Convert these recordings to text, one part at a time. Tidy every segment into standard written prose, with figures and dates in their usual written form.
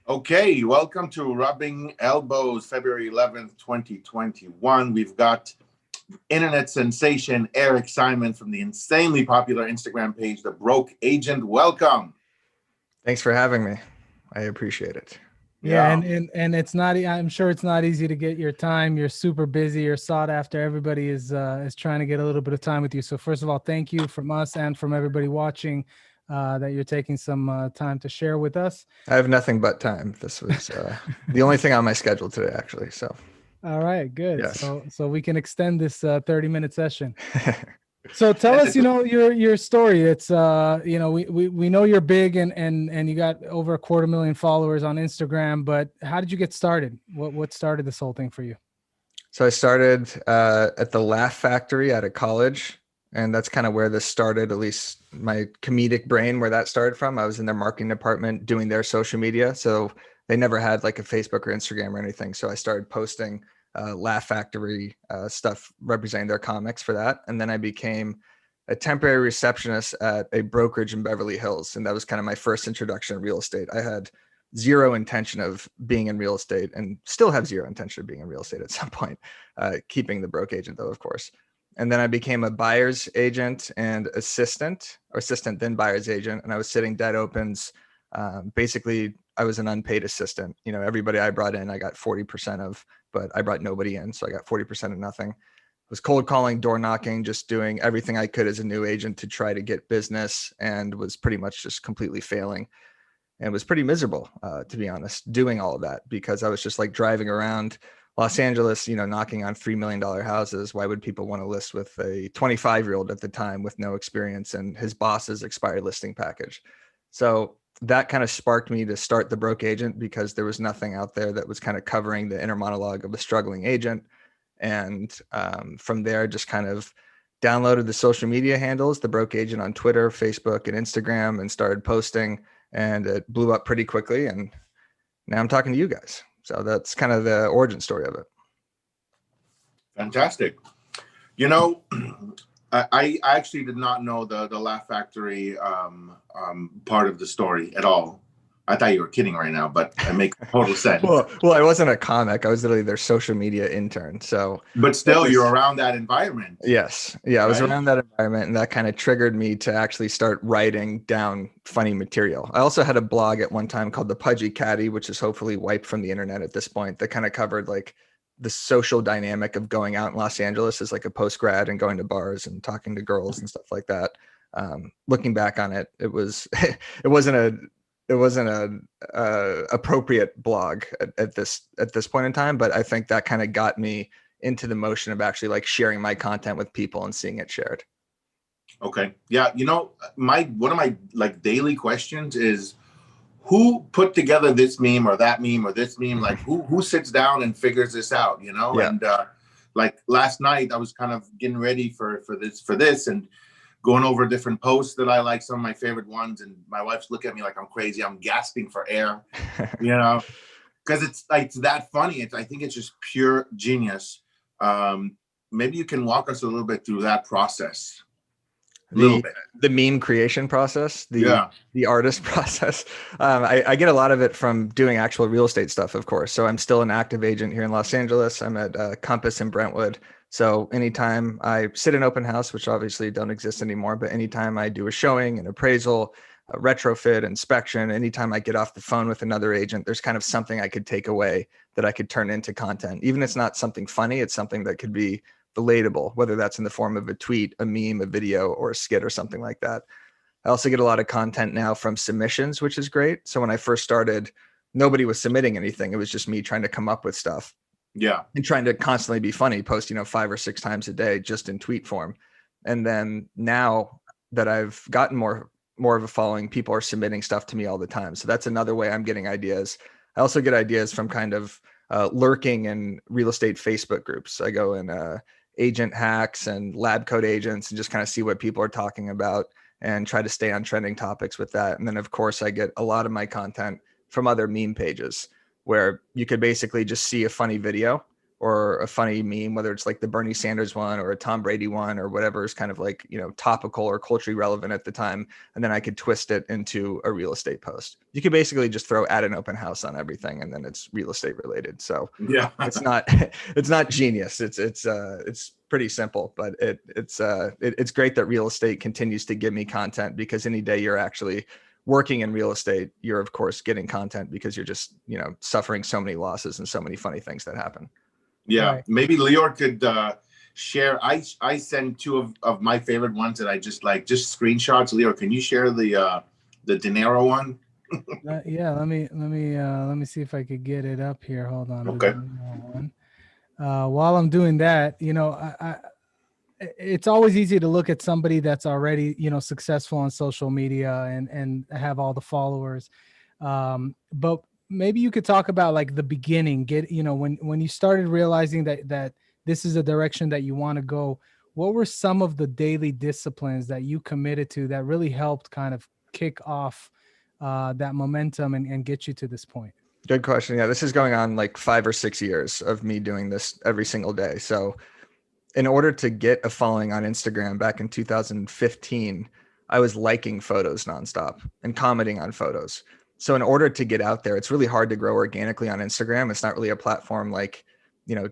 Okay, welcome to Rubbing Elbows, February 11th, 2021. We've got internet sensation Eric Simon from the insanely popular Instagram page, The Broke Agent. Welcome. Thanks for having me. I appreciate it. Yeah, and it's not. I'm sure it's not easy to get your time. You're super busy. You're sought after. Everybody is trying to get a little bit of time with you. So first of all, thank you from us and from everybody watching that you're taking some time to share with us. I have nothing but time. This was the only thing on my schedule today, actually. So. All right, good. Yes. So we can extend this 30-minute session. So tell us, your story. It's we know you're big and you got over 250,000 followers on Instagram, but how did you get started? What started this whole thing for you? So I started at the Laugh Factory out of college, and that's kind of where this started, at least my comedic brain, where that started from. I was in their marketing department doing their social media. So they never had like a Facebook or Instagram or anything. So I started posting Laugh Factory stuff representing their comics for that. And then I became a temporary receptionist at a brokerage in Beverly Hills. And that was kind of my first introduction to real estate. I had zero intention of being in real estate and still have zero intention of being in real estate at some point, keeping the broke agent though, of course. And then I became a buyer's agent and assistant, then buyer's agent. And I was sitting dead opens. Basically, I was an unpaid assistant. Everybody I brought in, I got 40% of, but I brought nobody in. So I got 40% of nothing. I was cold calling, door knocking, just doing everything I could as a new agent to try to get business, and was pretty much just completely failing. And was pretty miserable, to be honest, doing all of that, because I was just like driving around Los Angeles, knocking on $3 million houses. Why would people want to list with a 25-year-old at the time with no experience and his boss's expired listing package? So that kind of sparked me to start The Broke Agent, because there was nothing out there that was kind of covering the inner monologue of a struggling agent. And from there, just kind of downloaded the social media handles, The Broke Agent, on Twitter, Facebook, and Instagram, and started posting, and it blew up pretty quickly. And now I'm talking to you guys. So that's kind of the origin story of it. Fantastic. I actually did not know the Laugh Factory part of the story at all. I thought you were kidding right now, but it makes total sense. well, I wasn't a comic. I was literally their social media intern. So, but still, you're around that environment. Yes. Yeah, I was around that environment, and that kind of triggered me to actually start writing down funny material. I also had a blog at one time called The Pudgy Caddy, which is hopefully wiped from the internet at this point, that kind of covered like the social dynamic of going out in Los Angeles as like a post-grad and going to bars and talking to girls and stuff like that. Looking back on it, it wasn't a appropriate blog at this point in time, but I think that kind of got me into the motion of actually like sharing my content with people and seeing it shared. Okay. Yeah. One of my like daily questions is, who put together this meme or that meme or this meme? Like who sits down and figures this out, Yeah. And like last night I was kind of getting ready for this and going over different posts that I like, some of my favorite ones. And my wife's looking at me like I'm crazy. I'm gasping for air, because it's like that funny. I think it's just pure genius. Maybe you can walk us a little bit through that process. The meme creation process, the artist process. I get a lot of it from doing actual real estate stuff, of course. So I'm still an active agent here in Los Angeles. I'm at Compass in Brentwood. So anytime I sit in open house, which obviously don't exist anymore, but anytime I do a showing, an appraisal, a retrofit, inspection, anytime I get off the phone with another agent, there's kind of something I could take away that I could turn into content. Even if it's not something funny, it's something that could be relatable, whether that's in the form of a tweet, a meme, a video, or a skit or something like that. I also get a lot of content now from submissions, which is great. So when I first started, nobody was submitting anything. It was just me trying to come up with stuff. Yeah. And trying to constantly be funny, post, 5 or 6 times a day, just in tweet form. And then now that I've gotten more of a following, people are submitting stuff to me all the time. So that's another way I'm getting ideas. I also get ideas from kind of lurking in real estate Facebook groups. I go in agent hacks and lab coat agents and just kind of see what people are talking about and try to stay on trending topics with that. And then of course I get a lot of my content from other meme pages, where you could basically just see a funny video or a funny meme, whether it's like the Bernie Sanders one or a Tom Brady one or whatever is kind of like, topical or culturally relevant at the time. And then I could twist it into a real estate post. You could basically just throw at an open house on everything, and then it's real estate related. So Yeah. it's not genius. It's pretty simple, but it's great that real estate continues to give me content, because any day you're actually working in real estate, you're of course getting content because you're just, suffering so many losses and so many funny things that happen. Yeah, Right. maybe Leor could share. I send two of my favorite ones that I just like, just screenshots. Leor, can you share the De Niro one? Yeah, let me see if I could get it up here. Hold on. Okay. While I'm doing that, it's always easy to look at somebody that's already, successful on social media and have all the followers. But maybe you could talk about like the beginning, when you started realizing that this is a direction that you want to go. What were some of the daily disciplines that you committed to that really helped kind of kick off that momentum and get you to this point? Good question. Yeah, this is going on like 5 or 6 years of me doing this every single day. So in order to get a following on Instagram back in 2015, I was liking photos nonstop and commenting on photos. So in order to get out there, it's really hard to grow organically on Instagram. It's not really a platform like,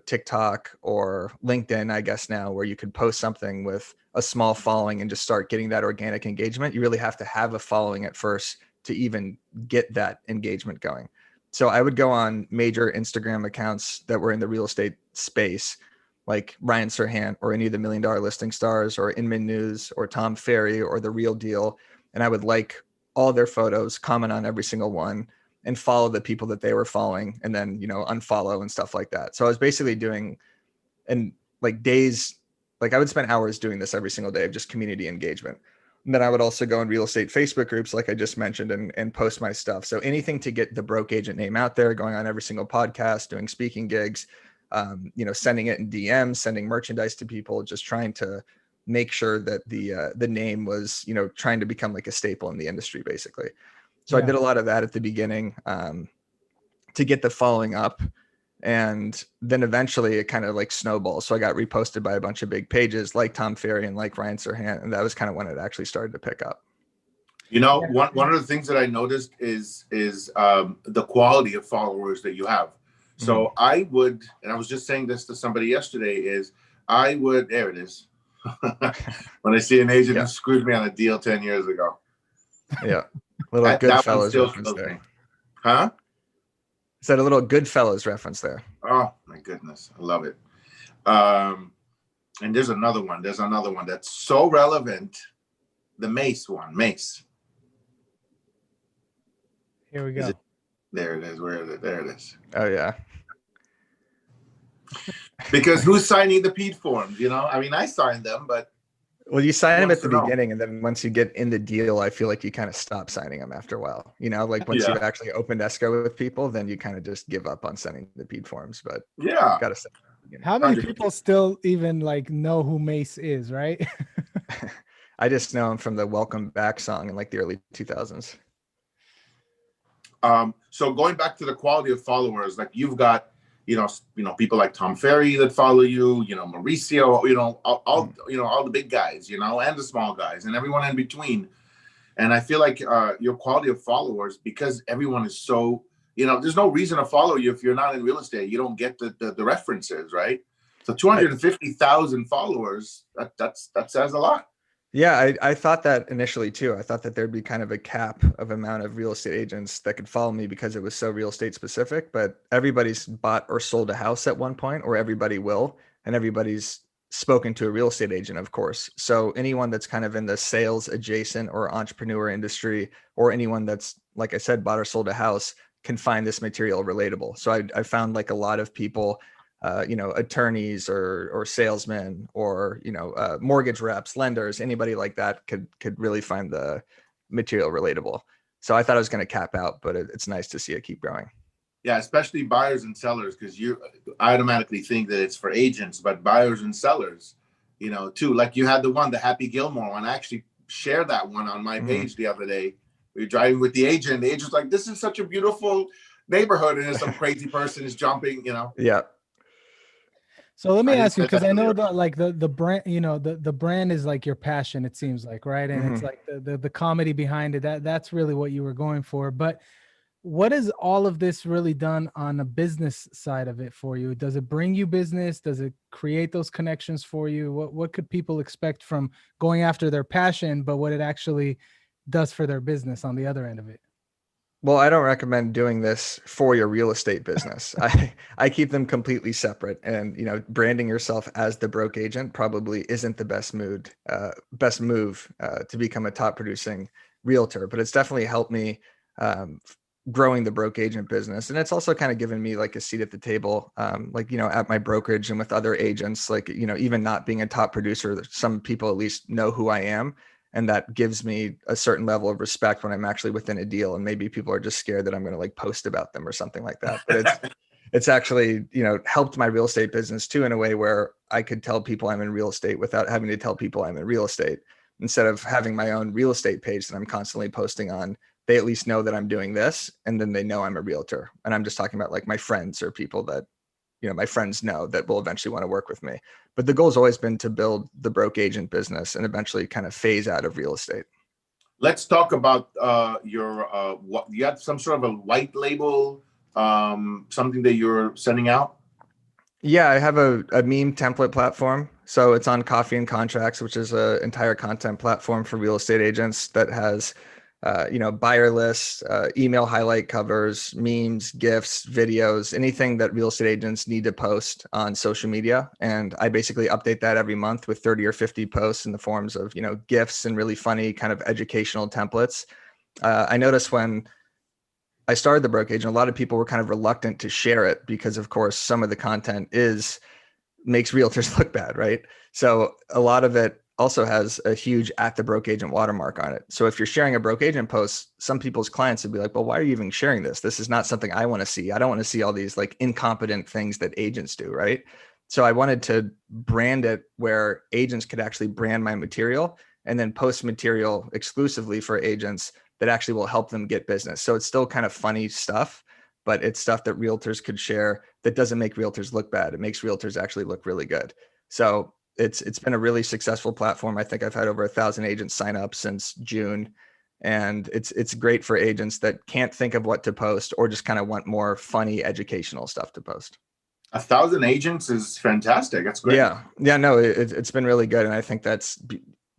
TikTok or LinkedIn, I guess now, where you could post something with a small following and just start getting that organic engagement. You really have to have a following at first to even get that engagement going. So I would go on major Instagram accounts that were in the real estate space, like Ryan Serhant or any of the $1 Million Listing Stars or Inman News or Tom Ferry or The Real Deal. And I would like all their photos, comment on every single one, and follow the people that they were following, and then, unfollow and stuff like that. So I was basically doing, and like days, like I would spend hours doing this every single day of just community engagement. And then I would also go in real estate Facebook groups, like I just mentioned, and post my stuff. So anything to get the broke agent name out there, going on every single podcast, doing speaking gigs, sending it in DMs, sending merchandise to people, just trying to make sure that the name was, trying to become like a staple in the industry, basically. So yeah. I did a lot of that at the beginning to get the following up. And then eventually it kind of like snowballed. So I got reposted by a bunch of big pages like Tom Ferry and like Ryan Serhant. And that was kind of when it actually started to pick up. One of the things that I noticed is the quality of followers that you have. So I would, and I was just saying this to somebody yesterday, there it is. When I see an agent who screwed me on a deal 10 years ago. Yeah. Little Goodfellas reference there. Me. Huh? Is that a little Goodfellas reference there? Oh my goodness. I love it. And there's another one that's so relevant. The Mace one. Mace. Here we go. There it is. Where is it? There it is. Oh yeah. Because who's signing the Pete forms? I mean, I signed them, but well, you sign them at the beginning, and then once you get in the deal, I feel like you kind of stop signing them after a while. Like once you've actually opened escrow with people, then you kind of just give up on sending the Pete forms. But yeah, gotta say, how many people still even like know who Mace is, right? I just know him from the Welcome Back song in like the early 2000s. So going back to the quality of followers, like you've got, people like Tom Ferry that follow you, Mauricio, all the big guys, and the small guys and everyone in between. And I feel like your quality of followers, because everyone is so, there's no reason to follow you if you're not in real estate. You don't get the references, right? So 250,000 followers, that says a lot. Yeah, I thought that initially too. I thought that there'd be kind of a cap of amount of real estate agents that could follow me because it was so real estate specific, but everybody's bought or sold a house at one point, or everybody will, and everybody's spoken to a real estate agent, of course. So anyone that's kind of in the sales adjacent or entrepreneur industry, or anyone that's, like I said, bought or sold a house, can find this material relatable. So I found like a lot of people, attorneys or salesmen or, mortgage reps, lenders, anybody like that could really find the material relatable. So I thought I was going to cap out, but it's nice to see it keep growing. Yeah, especially buyers and sellers, because you automatically think that it's for agents, but buyers and sellers, too. Like you had the Happy Gilmore one. I actually shared that one on my page the other day. We were driving with the agent. The agent's like, "This is such a beautiful neighborhood," and then some crazy person is jumping, Yeah. So let me I think ask you, that's because I know definitely that like the brand, you know, the brand is like your passion, it seems like, right? And it's Mhm. like the comedy behind it. That's really what you were going for. But what has all of this really done on the business side of it for you? Does it bring you business? Does it create those connections for you? What could people expect from going after their passion, but what it actually does for their business on the other end of it? Well, I don't recommend doing this for your real estate business. I keep them completely separate, and branding yourself as the broke agent probably isn't the best move to become a top producing realtor. But it's definitely helped me growing the broke agent business, and it's also kind of given me like a seat at the table, like at my brokerage and with other agents. Like even not being a top producer, some people at least know who I am, and that gives me a certain level of respect when I'm actually within a deal. And maybe people are just scared that I'm going to like post about them or something like that. But it's actually, helped my real estate business too, in a way where I could tell people I'm in real estate without having to tell people I'm in real estate. Instead of having my own real estate page that I'm constantly posting on, they at least know that I'm doing this, and then they know I'm a realtor. And I'm just talking about like my friends or people that my friends know that will eventually want to work with me. But the goal's always been to build the broke agent business and eventually kind of phase out of real estate. Let's talk about your what you have, some sort of a white label, something that you're sending out. Yeah, I have a meme template platform. So it's on Coffee and Contracts, which is an entire content platform for real estate agents that has buyer lists, email highlight covers, memes, GIFs, videos, anything that real estate agents need to post on social media. And I basically update that every month with 30 or 50 posts in the forms of, GIFs and really funny kind of educational templates. I noticed when I started the broke agent, a lot of people were kind of reluctant to share it because, of course, some of the content makes realtors look bad, right? So a lot of it also has a huge at the broke agent watermark on it. So if you're sharing a broke agent post, some people's clients would be like, well, why are you even sharing this? This is not something I want to see. I don't want to see all these like incompetent things that agents do, right? So I wanted to brand it where agents could actually brand my material and then post material exclusively for agents that actually will help them get business. So it's still kind of funny stuff, but it's stuff that realtors could share that doesn't make realtors look bad. It makes realtors actually look really good. So it's been a really successful platform. I think I've had over 1,000 agents sign up since June, and it's great for agents that can't think of what to post or just kind of want more funny educational stuff to post. 1,000 agents is fantastic. That's great. Yeah, no, it's been really good, and I think that's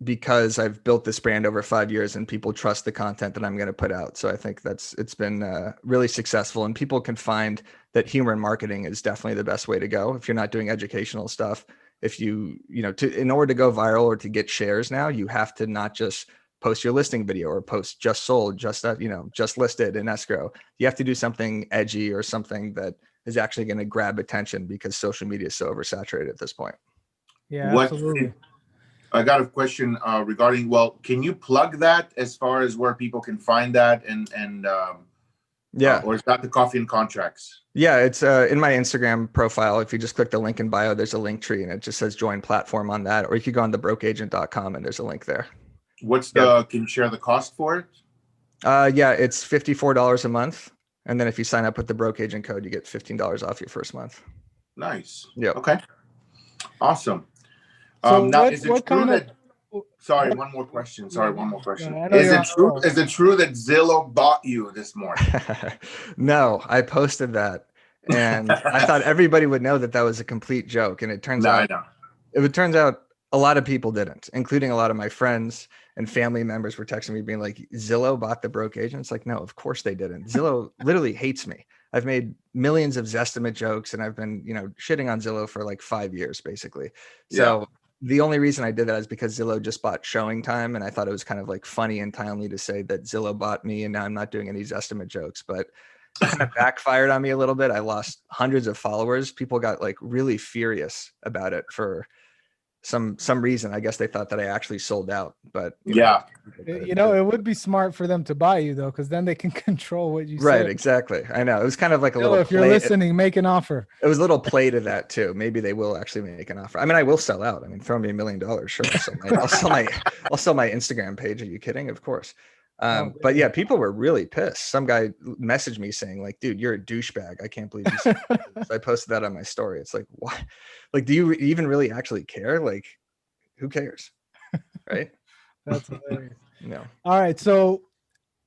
because I've built this brand over 5 years and people trust the content that I'm going to put out. So I think it's been really successful, and people can find that humor and marketing is definitely the best way to go. If you're not doing educational stuff, if in order to go viral or to get shares now, you have to not just post your listing video or post just sold, just listed in escrow. You have to do something edgy or something that is actually going to grab attention because social media is so oversaturated at this point. Yeah, absolutely. I got a question regarding, well, can you plug that as far as where people can find that or is that the Coffee and Contracts? Yeah, it's in my Instagram profile. If you just click the link in bio, there's a link tree and it just says join platform on that. Or you could go on thebrokeagent.com and there's a link there. Can you share the cost for it? Yeah, it's $54 a month. And then if you sign up with the broke agent code, you get $15 off your first month. Nice. Yeah. Okay. Awesome. So now, is it true that? Sorry, what, one more question. Is it true that Zillow bought you this morning? No, I posted that, and I thought everybody would know that was a complete joke. And it turns out a lot of people didn't, including a lot of my friends and family members were texting me being like, Zillow bought the broke agent. It's like, no, of course they didn't. Zillow literally hates me. I've made millions of Zestimate jokes and I've been, shitting on Zillow for like 5 years, basically. So the only reason I did that is because Zillow just bought Showing Time. And I thought it was kind of like funny and timely to say that Zillow bought me and now I'm not doing any Zestimate jokes, but it kind of backfired on me a little bit. I lost hundreds of followers. People got like really furious about it for some reason. I guess they thought that I actually sold out, but it would be smart for them to buy you though, because then they can control what you say. Right, exactly. I know. It was kind of like a little if you're listening, make an offer. It was a little play to that too. Maybe they will actually make an offer. I mean, I will sell out. I mean, throw me $1 million. Sure. I'll sell my Instagram page. Are you kidding? Of course. Oh, But yeah, really? people were really pissed. Some guy messaged me saying like, dude, you're a douchebag. I can't believe you said that. So I posted that on my story. It's like, what? Like, do you even really actually care? Like, who cares? Right? That's hilarious. No. All right. So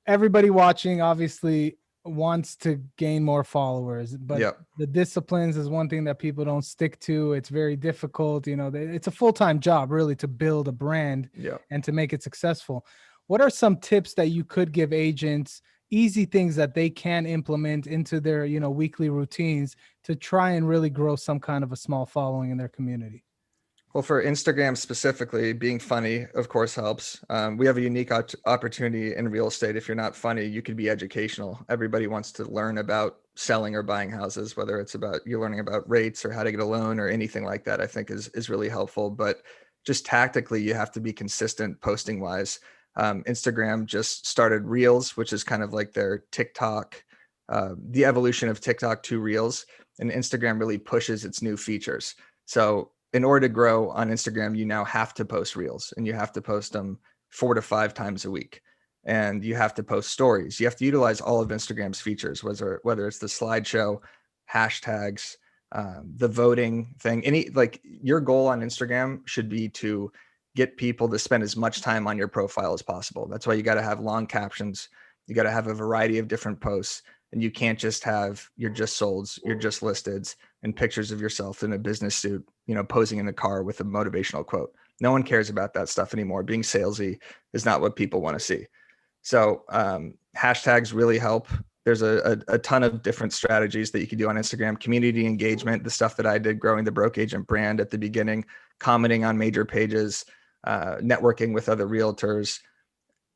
everybody watching obviously wants to gain more followers, but Yep. the disciplines is one thing that people don't stick to. It's very difficult. It's a full-time job really to build a brand Yep. and to make it successful. What are some tips that you could give agents, easy things that they can implement into their, weekly routines to try and really grow some kind of a small following in their community? Well, for Instagram specifically, being funny, of course, helps. We have a unique opportunity in real estate. If you're not funny, you could be educational. Everybody wants to learn about selling or buying houses, whether it's about you're learning about rates or how to get a loan or anything like that, I think is really helpful. But just tactically, you have to be consistent posting wise. Instagram just started Reels, which is kind of like their TikTok, the evolution of TikTok to Reels. And Instagram really pushes its new features. So in order to grow on Instagram, you now have to post reels and you have to post them 4 to 5 times a week. And you have to post stories. You have to utilize all of Instagram's features, whether it's the slideshow, hashtags, the voting thing. Your goal on Instagram should be to get people to spend as much time on your profile as possible. That's why you got to have long captions. You got to have a variety of different posts. And you can't just have your just solds, your just listeds, and pictures of yourself in a business suit, posing in the car with a motivational quote. No one cares about that stuff anymore. Being salesy is not what people want to see. So hashtags really help. There's a ton of different strategies that you can do on Instagram. Community engagement, the stuff that I did growing the Broke Agent brand at the beginning, commenting on major pages, networking with other realtors,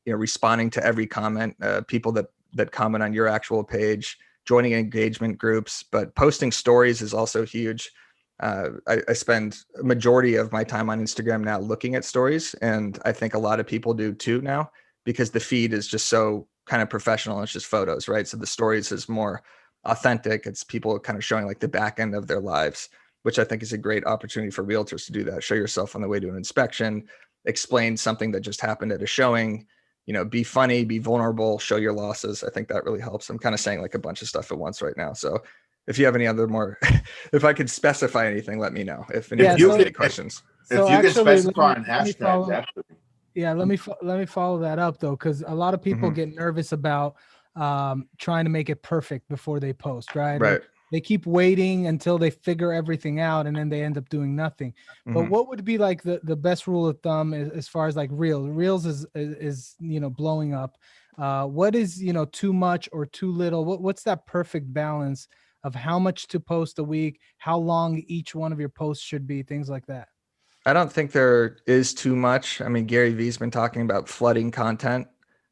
responding to every comment, people that comment on your actual page, joining engagement groups, but posting stories is also huge. I spend a majority of my time on Instagram now looking at stories, and I think a lot of people do too now because the feed is just so kind of professional. It's just photos, right? So the stories is more authentic. It's people kind of showing like the back end of their lives, which I think is a great opportunity for realtors to do that. Show yourself on the way to an inspection, explain something that just happened at a showing, be funny, be vulnerable, show your losses. I think that really helps. I'm kind of saying like a bunch of stuff at once right now. So if you have any other more, if I could specify anything, let me know. If anyone has any questions. So If you can actually, specify on let me hashtags, follow. actually. Yeah, let me follow that up though, because a lot of people get nervous about trying to make it perfect before they post, right? Or Right. they keep waiting until they figure everything out, and then they end up doing nothing. But what would be like the best rule of thumb as far as like Reels is blowing up? What is too much or too little? What's that perfect balance of how much to post a week, how long each one of your posts should be, things like that? I don't think there is too much. I mean, Gary Vee's been talking about flooding content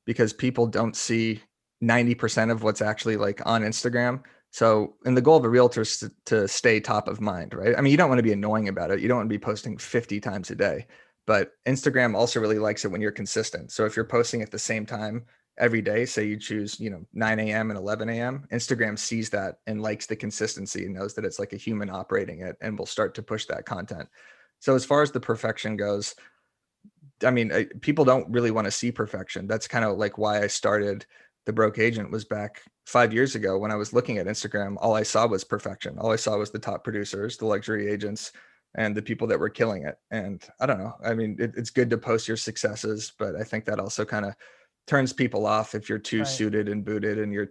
because people don't see 90% of what's actually like on Instagram. So, and the goal of a realtor is to stay top of mind, right? I mean, you don't want to be annoying about it. You don't want to be posting 50 times a day, but Instagram also really likes it when you're consistent. So if you're posting at the same time every day, say you choose, 9 a.m. and 11 a.m., Instagram sees that and likes the consistency and knows that it's like a human operating it and will start to push that content. So as far as the perfection goes, I mean, people don't really want to see perfection. That's kind of like why I started the Broke Agent was back 5 years ago when I was looking at Instagram. All I saw was perfection. All I saw was the top producers, the luxury agents, and the people that were killing it. And I don't know. I mean, it's good to post your successes, but I think that also kind of turns people off if you're too suited and booted and you're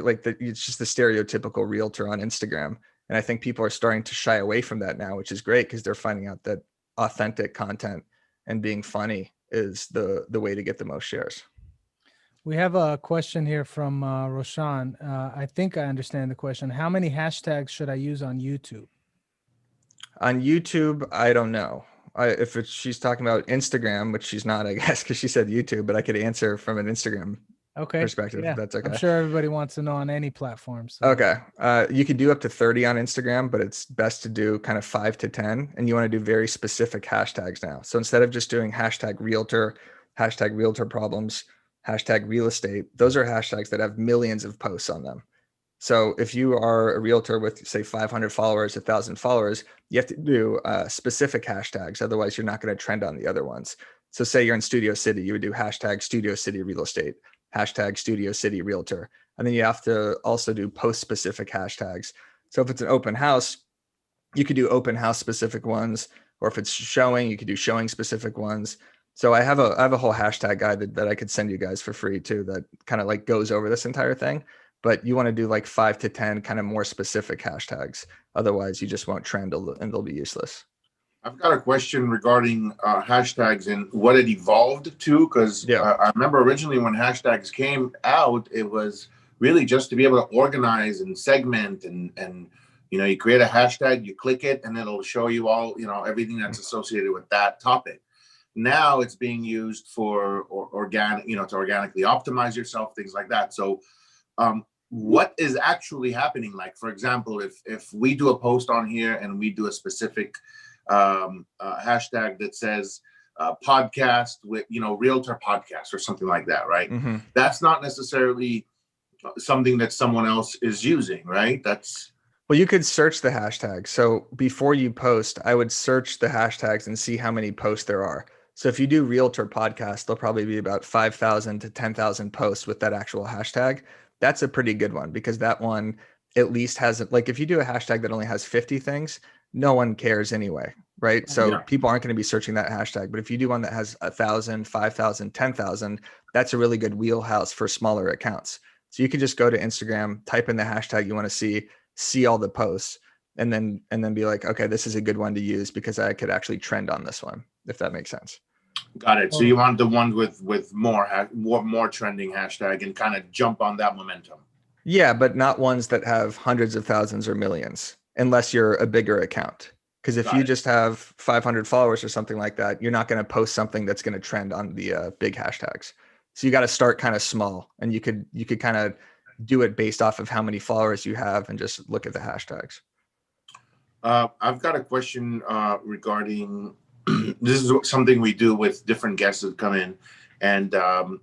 like it's just the stereotypical realtor on Instagram. And I think people are starting to shy away from that now, which is great because they're finding out that authentic content and being funny is the way to get the most shares. We have a question here from Roshan. I think I understand the question. How many hashtags should I use on YouTube? On YouTube, I don't know. She's talking about Instagram, which she's not, I guess, because she said YouTube, but I could answer from an Instagram perspective. Yeah. If that's okay. I'm sure everybody wants to know on any platform. So. Okay. You could do up to 30 on Instagram, but it's best to do kind of 5 to 10. And you want to do very specific hashtags now. So instead of just doing hashtag realtor problems, hashtag real estate, those are hashtags that have millions of posts on them. So if you are a realtor with say 500 followers, 1,000 followers, you have to do specific hashtags. Otherwise you're not going to trend on the other ones. So say you're in Studio City, you would do hashtag Studio City Real Estate, hashtag Studio City Realtor. And then you have to also do post specific hashtags. So if it's an open house, you could do open house specific ones, or if it's showing, you could do showing specific ones. So I have a whole hashtag guide that I could send you guys for free too, that kind of like goes over this entire thing. But you want to do like 5 to 10 kind of more specific hashtags. Otherwise you just won't trend and they'll be useless. I've got a question regarding hashtags and what it evolved to, because I remember originally when hashtags came out, it was really just to be able to organize and segment and you create a hashtag, you click it, and it'll show you all, everything that's associated with that topic. Now it's being used for organic, to organically optimize yourself, things like that. So what is actually happening? Like, for example, if we do a post on here and we do a specific hashtag that says podcast with realtor podcast or something like that, right? Mm-hmm. That's not necessarily something that someone else is using, right? Well, you could search the hashtag. So before you post, I would search the hashtags and see how many posts there are. So if you do realtor podcast, there'll probably be about 5,000 to 10,000 posts with that actual hashtag. That's a pretty good one, because that one at least has, like, if you do a hashtag that only has 50 things, no one cares anyway, right? So people aren't going to be searching that hashtag. But if you do one that has 1,000, 5,000, 10,000, that's a really good wheelhouse for smaller accounts. So you can just go to Instagram, type in the hashtag you want to see all the posts, and then be like, okay, this is a good one to use because I could actually trend on this one, if that makes sense. Got it. So you want the one with more trending hashtag and kind of jump on that momentum. Yeah, but not ones that have hundreds of thousands or millions, unless you're a bigger account. Because if you just have 500 followers or something like that, you're not going to post something that's going to trend on the big hashtags. So you got to start kind of small, and you could kind of do it based off of how many followers you have and just look at the hashtags. I've got a question regarding this is something we do with different guests that come in, and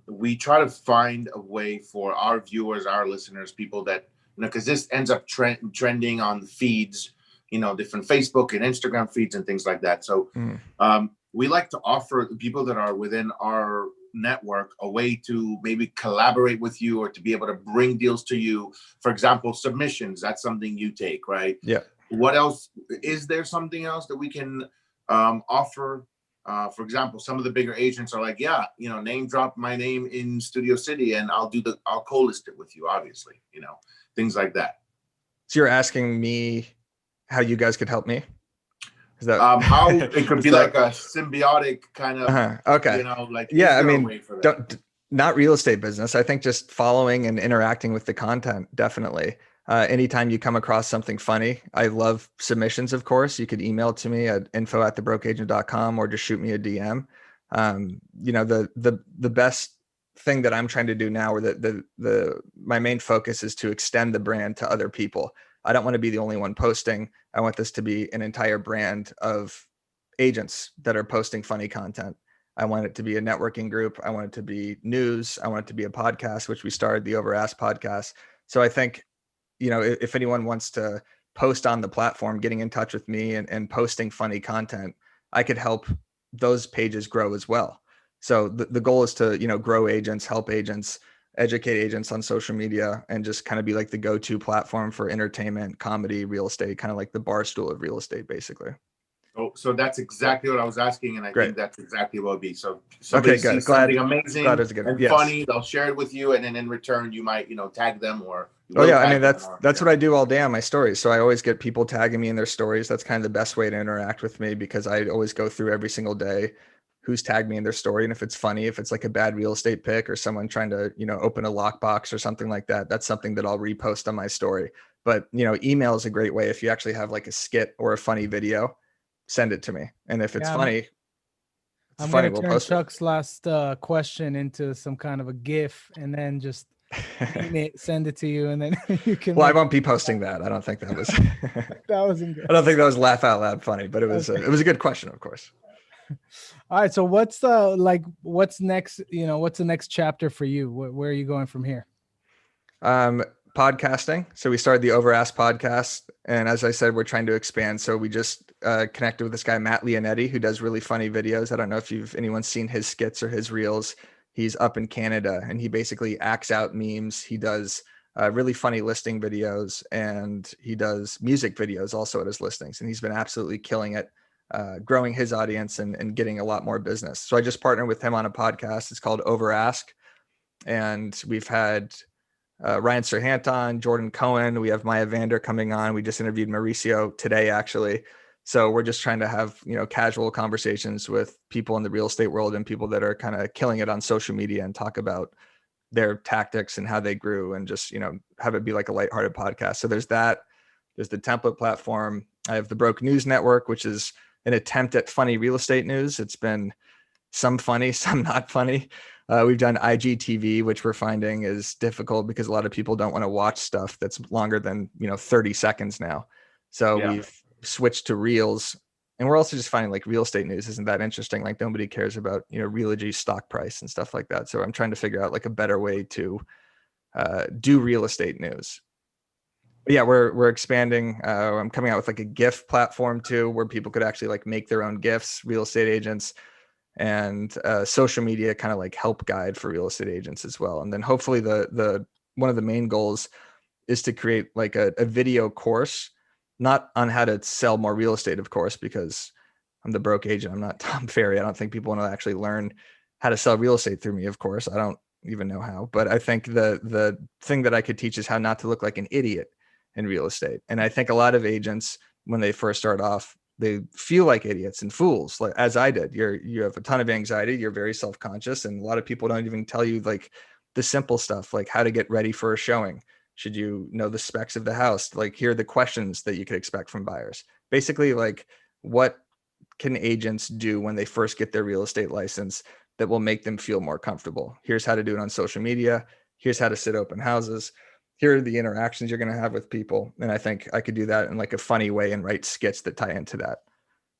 we try to find a way for our viewers, our listeners, people that, because this ends up trending on the feeds, different Facebook and Instagram feeds and things like that. So we like to offer the people that are within our network a way to maybe collaborate with you, or to be able to bring deals to you. For example, submissions, that's something you take, right? Yeah. What else? Is there something else that we can offer? For example, some of the bigger agents are like, name drop my name in Studio City and I'll co-list it with you, obviously, things like that. So you're asking me how you guys could help me? Is that how it could be like a symbiotic kind of, okay. I mean, not real estate business. I think just following and interacting with the content, definitely. Anytime you come across something funny, I love submissions, of course. You could email to me at info@thebrokeagent.com or just shoot me a DM. The best thing that I'm trying to do now, or my main focus, is to extend the brand to other people. I don't want to be the only one posting. I want this to be an entire brand of agents that are posting funny content. I want it to be a networking group. I want it to be news. I want it to be a podcast, which we started, the Over Ask podcast. So I think, if anyone wants to post on the platform, getting in touch with me and posting funny content, I could help those pages grow as well. So the goal is to, grow agents, help agents, educate agents on social media, and just kind of be like the go-to platform for entertainment, comedy, real estate, kind of like the bar stool of real estate, basically. Oh, so that's exactly what I was asking, and I think that's exactly what it would be. So somebody sees something amazing and funny, they'll share it with you, and then in return, you might, tag them or. I mean, that's what I do all day on my stories. So I always get people tagging me in their stories. That's kind of the best way to interact with me, because I always go through every single day who's tagged me in their story. And if it's funny, if it's like a bad real estate pick or someone trying to, open a lockbox or something like that, that's something that I'll repost on my story. But, email is a great way. If you actually have like a skit or a funny video, send it to me. And if it's funny, I'm going to turn Chuck's last question into some kind of a GIF, and then just send it to you, and then you can. Well, I won't be posting that. I don't think that was. That wasn't good. I don't think that was laugh out loud funny, but it was a good question, of course. All right. So what's next? What's the next chapter for you? Where are you going from here? Podcasting. So we started the Over Ask podcast, and as I said, we're trying to expand. So we just connected with this guy, Matt Leonetti, who does really funny videos. I don't know if anyone's seen his skits or his reels. He's up in Canada, and he basically acts out memes. He does really funny listing videos, and he does music videos also at his listings. And he's been absolutely killing it, growing his audience and getting a lot more business. So I just partnered with him on a podcast. It's called Over Ask. And we've had Ryan Serhant on, Jordan Cohen. We have Maya Vander coming on. We just interviewed Mauricio today, actually. So we're just trying to have, casual conversations with people in the real estate world and people that are kind of killing it on social media and talk about their tactics and how they grew, and just, have it be like a lighthearted podcast. So there's that. There's the template platform. I have the Broke News Network, which is an attempt at funny real estate news. It's been some funny, some not funny. We've done IGTV, which we're finding is difficult because a lot of people don't want to watch stuff that's longer than 30 seconds now. So we've switched to reels, and we're also just finding like real estate news isn't that interesting. Like nobody cares about Realogy stock price and stuff like that. So I'm trying to figure out like a better way to do real estate news. But yeah, we're expanding. I'm coming out with like a GIF platform too, where people could actually like make their own GIFs, real estate agents. And social media kind of like help guide for real estate agents as well. And then hopefully the one of the main goals is to create like a video course, not on how to sell more real estate, of course, because I'm the broke agent. I'm not Tom Ferry. I don't think people want to actually learn how to sell real estate through me. Of course, I don't even know how, but I think the thing that I could teach is how not to look like an idiot in real estate. And I think a lot of agents, when they first start off, they feel like idiots and fools, like as I did. You have a ton of anxiety. You're very self-conscious, and a lot of people don't even tell you like the simple stuff, like how to get ready for a showing. Should you know the specs of the house? Like here are the questions that you could expect from buyers. Basically, like what can agents do when they first get their real estate license that will make them feel more comfortable? Here's how to do it on social media. Here's how to sit open houses. Here are the interactions you're going to have with people. And I think I could do that in like a funny way and write skits that tie into that.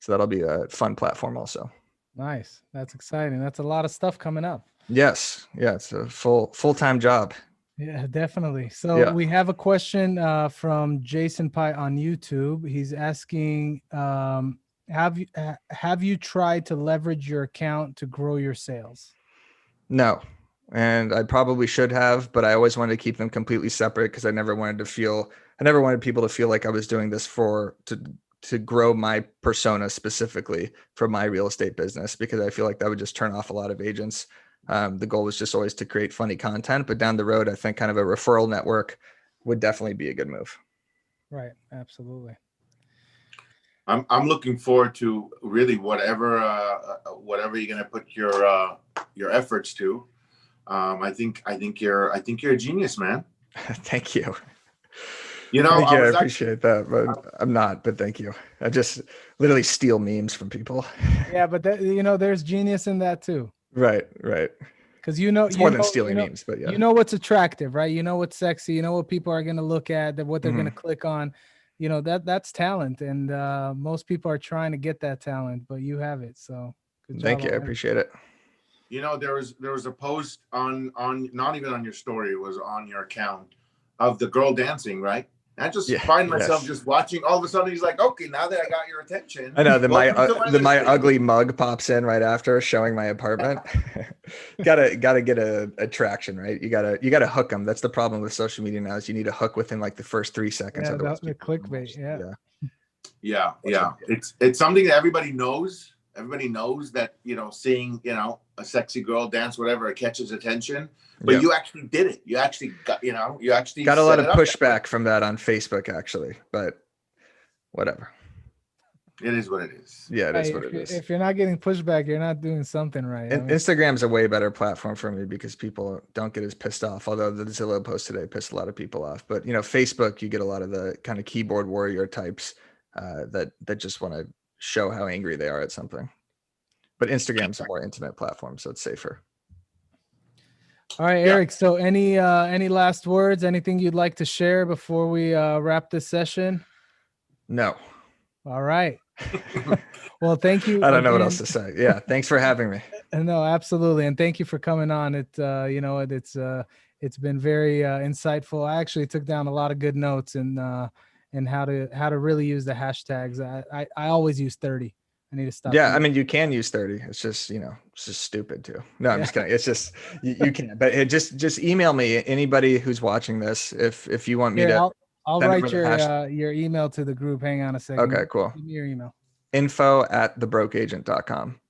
So that'll be a fun platform also. Nice. That's exciting. That's a lot of stuff coming up. Yes. Yeah. It's a full-time job. Yeah, definitely. So we have a question from Jason Pye on YouTube. He's asking, have you tried to leverage your account to grow your sales? No. And I probably should have, but I always wanted to keep them completely separate because I never wanted people to feel like I was doing this to grow my persona specifically for my real estate business, because I feel like that would just turn off a lot of agents. The goal was just always to create funny content, but down the road, I think kind of a referral network would definitely be a good move. Right. Absolutely. I'm looking forward to really whatever you're going to put your efforts to. I think you're a genius, man. Thank you. I appreciate that, but I'm not. But thank you. I just literally steal memes from people. Yeah, but there's genius in that too. Right. Because it's more than stealing memes, but yeah. You know what's attractive, right? You know what's sexy. You know what people are going to look at, what they're going to click on. That's talent, and most people are trying to get that talent, but you have it. So good job. Thank you. I appreciate it. There was a post on not even on your story, it was on your account of the girl dancing, right? I just find myself just watching. All of a sudden, he's like, "Okay, now that I got your attention." I know my ugly mug pops in right after showing my apartment. gotta get a attraction, right? You gotta hook them. That's the problem with social media now, is you need to hook within like the first 3 seconds. Yeah, that's the clickbait. Yeah. It's something that everybody knows. Everybody knows that, seeing, a sexy girl dance, whatever, it catches attention. But you actually did it. You actually got a lot of pushback from that on Facebook, actually. But whatever. It is what it is. Yeah, it is what it is. If you're not getting pushback, you're not doing something right. Instagram's a way better platform for me because people don't get as pissed off. Although the Zillow post today pissed a lot of people off. But Facebook, you get a lot of the kind of keyboard warrior types that just want to show how angry they are at something. But Instagram's a more intimate platform, so it's safer. All right, Eric. So any last words, anything you'd like to share before we wrap this session? No. All right. Well, thank you. I don't know what else to say. Yeah. Thanks for having me. No, absolutely. And thank you for coming on. It's been very insightful. I actually took down a lot of good notes, and and how to really use the hashtags. I always use 30. I need to stop. Yeah, I mean, you can use 30. It's just, it's just stupid too. No, I'm just kidding. It's just you can, but just email me, anybody who's watching this, if you want me to. I'll write your email to the group. Hang on a second. Okay, cool. Give me your email. info@thebrokeagent.com.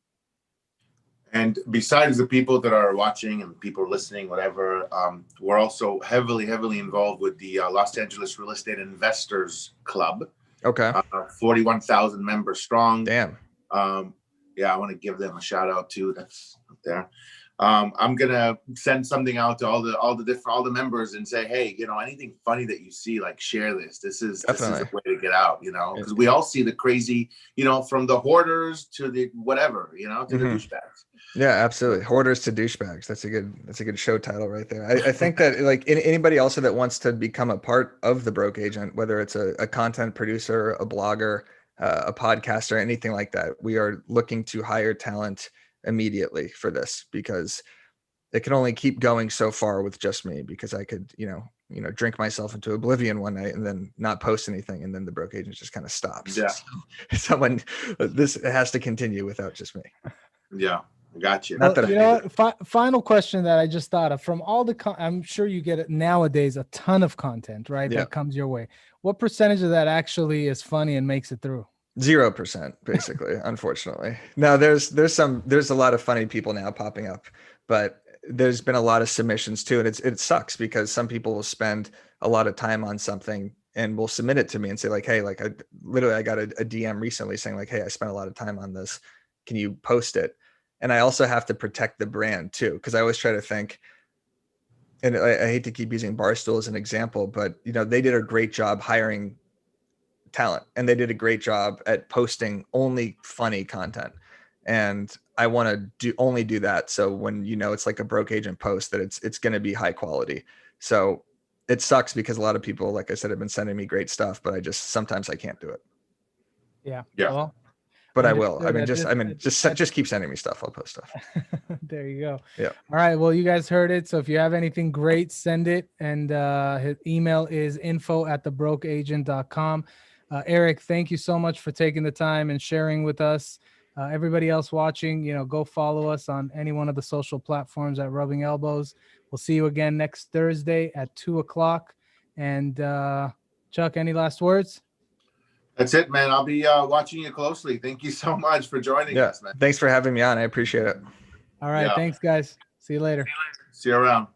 And besides the people that are watching and people listening, whatever, we're also heavily involved with the Los Angeles Real Estate Investors Club. Okay. 41,000 members strong. Damn. Yeah, I want to give them a shout out too. That's up there. I'm gonna send something out to all the members and say, hey, anything funny that you see, like, share this. This is a way to get out, because we all see the crazy, from the hoarders to the whatever, to the douchebags. Yeah, absolutely. Hoarders to douchebags. That's a good show title right there. I think that, like, anybody also that wants to become a part of the Broke Agent, whether it's a content producer, a blogger, a podcaster, anything like that, we are looking to hire talent immediately for this, because it can only keep going so far with just me, because I could, drink myself into oblivion one night and then not post anything, and then the Broke Agent just kind of stops. Yeah. So this has to continue without just me. Yeah. Got you. Not that final question that I just thought of, from all the I'm sure you get it nowadays, a ton of content, right? Yeah. That comes your way. What percentage of that actually is funny and makes it through? 0%, basically. Unfortunately. Now there's a lot of funny people now popping up, but there's been a lot of submissions too. And it sucks, because some people will spend a lot of time on something and will submit it to me and say, like, hey, like, I got a DM recently saying, like, hey, I spent a lot of time on this. Can you post it? And I also have to protect the brand too, because I always try to think, and I hate to keep using Barstool as an example, but they did a great job hiring talent, and they did a great job at posting only funny content. And I want to only do that. So when it's like a Broke Agent post, that it's going to be high quality. So it sucks, because a lot of people, like I said, have been sending me great stuff, but sometimes I can't do it. Yeah. Well, but I will. Just keep sending me stuff. I'll post stuff. There you go. Yeah. All right. Well, you guys heard it. So if you have anything great, send it. And his email is info@thebrokeagent.com. Eric, thank you so much for taking the time and sharing with us. Everybody else watching, go follow us on any one of the social platforms at Rubbing Elbows. We'll see you again next Thursday at 2:00. And Chuck, any last words? That's it, man. I'll be watching you closely. Thank you so much for joining us, man. Thanks for having me on. I appreciate it. All right. Yeah. Thanks, guys. See you later. See you around.